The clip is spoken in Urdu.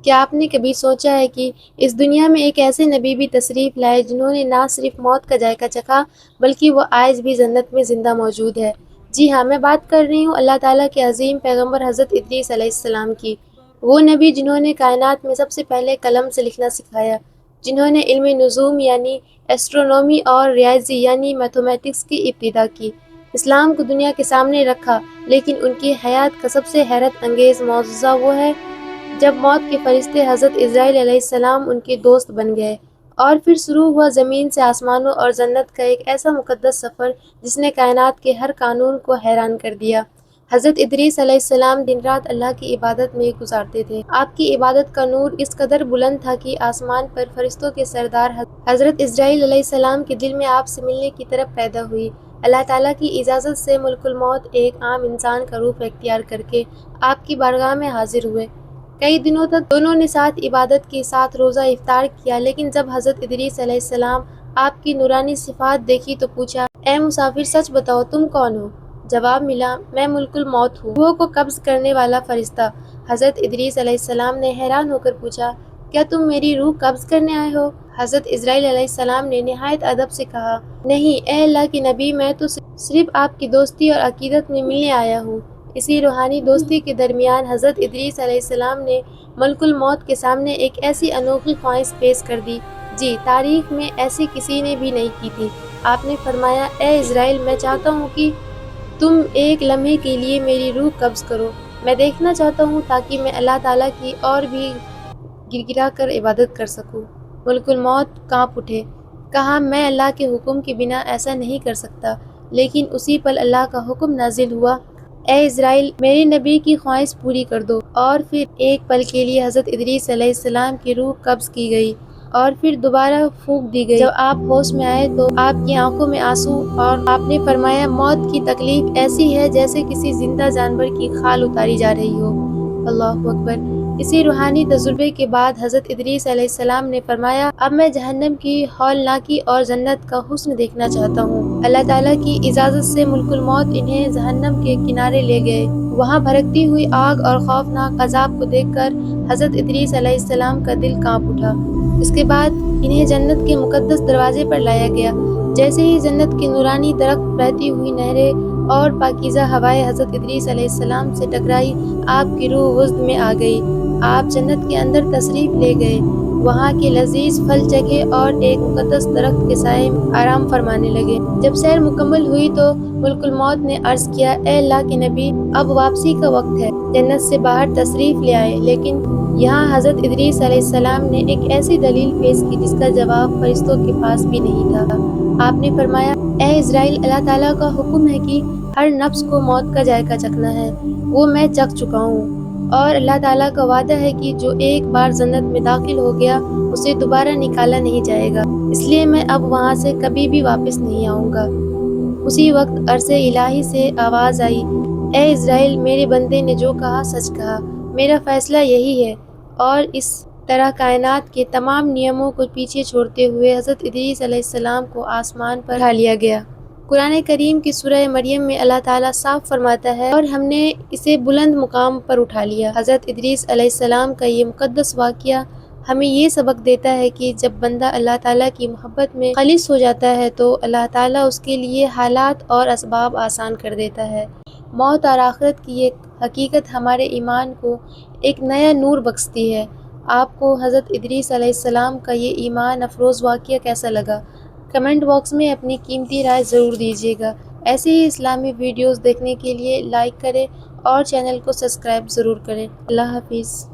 کیا آپ نے کبھی سوچا ہے کہ اس دنیا میں ایک ایسے نبی بھی تشریف لائے جنہوں نے نہ صرف موت کا ذائقہ چکھا بلکہ وہ آج بھی جنت میں زندہ موجود ہے؟ جی ہاں، میں بات کر رہی ہوں اللہ تعالیٰ کے عظیم پیغمبر حضرت ادریس علیہ السلام کی۔ وہ نبی جنہوں نے کائنات میں سب سے پہلے قلم سے لکھنا سکھایا، جنہوں نے علم نجوم یعنی ایسٹرونومی اور ریاضی یعنی میتھمیٹکس کی ابتدا کی، اسلام کو دنیا کے سامنے رکھا۔ لیکن ان کی حیات کا سب سے حیرت انگیز معجزہ وہ ہے جب موت کے فرشتے حضرت عزرائیل علیہ السلام ان کے دوست بن گئے، اور پھر شروع ہوا زمین سے آسمانوں اور جنت کا ایک ایسا مقدس سفر جس نے کائنات کے ہر قانون کو حیران کر دیا۔ حضرت ادریس علیہ السلام دن رات اللہ کی عبادت میں گزارتے تھے۔ آپ کی عبادت کا نور اس قدر بلند تھا کہ آسمان پر فرشتوں کے سردار حضرت عزرائیل علیہ السلام کے دل میں آپ سے ملنے کی طرف پیدا ہوئی۔ اللہ تعالیٰ کی اجازت سے ملک الموت ایک عام انسان کا روپ اختیار کر کے آپ کی بارگاہ میں حاضر ہوئے۔ کئی دنوں تک دونوں نے ساتھ عبادت کی، ساتھ روزہ افطار کیا، لیکن جب حضرت ادریس علیہ السلام آپ کی نورانی صفات دیکھی تو پوچھا، اے مسافر سچ بتاؤ تم کون ہو؟ جواب ملا، میں ملک الموت ہوں، روحوں کو قبض کرنے والا فرشتہ۔ حضرت ادریس علیہ السلام نے حیران ہو کر پوچھا، کیا تم میری روح قبض کرنے آئے ہو؟ حضرت عزرائیل علیہ السلام نے نہایت ادب سے کہا، نہیں اے اللہ کے نبی، میں تو صرف آپ کی دوستی اور عقیدت میں ملنے آیا ہوں۔ اسی روحانی دوستی کے درمیان حضرت ادریس علیہ السلام نے ملک الموت کے سامنے ایک ایسی انوکھی خواہش پیش کر دی، جی تاریخ میں ایسی کسی نے بھی نہیں کی تھی۔ آپ نے فرمایا، اے عزرائیل، میں چاہتا ہوں کہ تم ایک لمحے کے لیے میری روح قبض کرو، میں دیکھنا چاہتا ہوں تاکہ میں اللہ تعالیٰ کی اور بھی گر گرا کر عبادت کر سکوں۔ ملک الموت کانپ اٹھے، کہا، میں اللہ کے حکم کے بنا ایسا نہیں کر سکتا۔ لیکن اسی پل اللہ کا حکم نازل ہوا، اے عزرائیل، میرے نبی کی خواہش پوری کر دو۔ اور پھر ایک پل کے لیے حضرت ادریس علیہ السلام کی روح قبض کی گئی اور پھر دوبارہ پھونک دی گئی۔ جب آپ ہوش میں آئے تو آپ کی آنکھوں میں آنسو، اور آپ نے فرمایا، موت کی تکلیف ایسی ہے جیسے کسی زندہ جانور کی کھال اتاری جا رہی ہو۔ اللہ اکبر۔ اسی روحانی تجربے کے بعد حضرت ادریس علیہ السلام نے فرمایا، اب میں جہنم کی ہولناکی اور جنت کا حسن دیکھنا چاہتا ہوں۔ اللہ تعالیٰ کی اجازت سے ملک الموت انہیں جہنم کے کنارے لے گئے۔ وہاں بھڑکتی ہوئی آگ اور خوفناک عذاب کو دیکھ کر حضرت ادریس علیہ السلام کا دل کانپ اٹھا۔ اس کے بعد انہیں جنت کے مقدس دروازے پر لایا گیا۔ جیسے ہی جنت کے نورانی درخت، بہتی ہوئی نہریں اور پاکیزہ ہوائیں حضرت ادریس علیہ السلام سے ٹکرائی، آپ کی روح وجد میں آ گئی۔ آپ جنت کے اندر تشریف لے گئے، وہاں کے لذیذ پھل چکھے اور ایک مقدس درخت کے سائے میں آرام فرمانے لگے۔ جب سیر مکمل ہوئی تو ملک الموت نے عرض کیا، اے اللہ کے نبی، اب واپسی کا وقت ہے، جنت سے باہر تشریف لے آئے۔ لیکن یہاں حضرت ادریس علیہ السلام نے ایک ایسی دلیل پیش کی جس کا جواب فرشتوں کے پاس بھی نہیں تھا۔ آپ نے فرمایا، اے عزرائیل، اللہ تعالیٰ کا حکم ہے کہ ہر نفس کو موت کا ذائقہ چکھنا ہے، وہ میں چکھ چکا ہوں، اور اللہ تعالیٰ کا وعدہ ہے کہ جو ایک بار جنت میں داخل ہو گیا اسے دوبارہ نکالا نہیں جائے گا، اس لیے میں اب وہاں سے کبھی بھی واپس نہیں آؤں گا۔ اسی وقت عرش الہی سے آواز آئی، اے عزرائیل، میرے بندے نے جو کہا سچ کہا، میرا فیصلہ یہی ہے۔ اور اس طرح کائنات کے تمام نیاموں کو پیچھے چھوڑتے ہوئے حضرت ادریس علیہ السلام کو آسمان پر اٹھا لیا گیا۔ قرآن کریم کی سورہ مریم میں اللہ تعالیٰ صاف فرماتا ہے، اور ہم نے اسے بلند مقام پر اٹھا لیا۔ حضرت ادریس علیہ السلام کا یہ مقدس واقعہ ہمیں یہ سبق دیتا ہے کہ جب بندہ اللہ تعالیٰ کی محبت میں خالص ہو جاتا ہے تو اللہ تعالیٰ اس کے لیے حالات اور اسباب آسان کر دیتا ہے۔ موت اور آخرت کی یہ حقیقت ہمارے ایمان کو ایک نیا نور بخشتی ہے۔ آپ کو حضرت ادریس علیہ السلام کا یہ ایمان افروز واقعہ کیسا لگا؟ کمنٹ باکس میں اپنی قیمتی رائے ضرور دیجیے گا۔ ایسے ہی اسلامی ویڈیوز دیکھنے کے لیے لائک کریں اور چینل کو سبسکرائب ضرور کریں۔ اللہ حافظ۔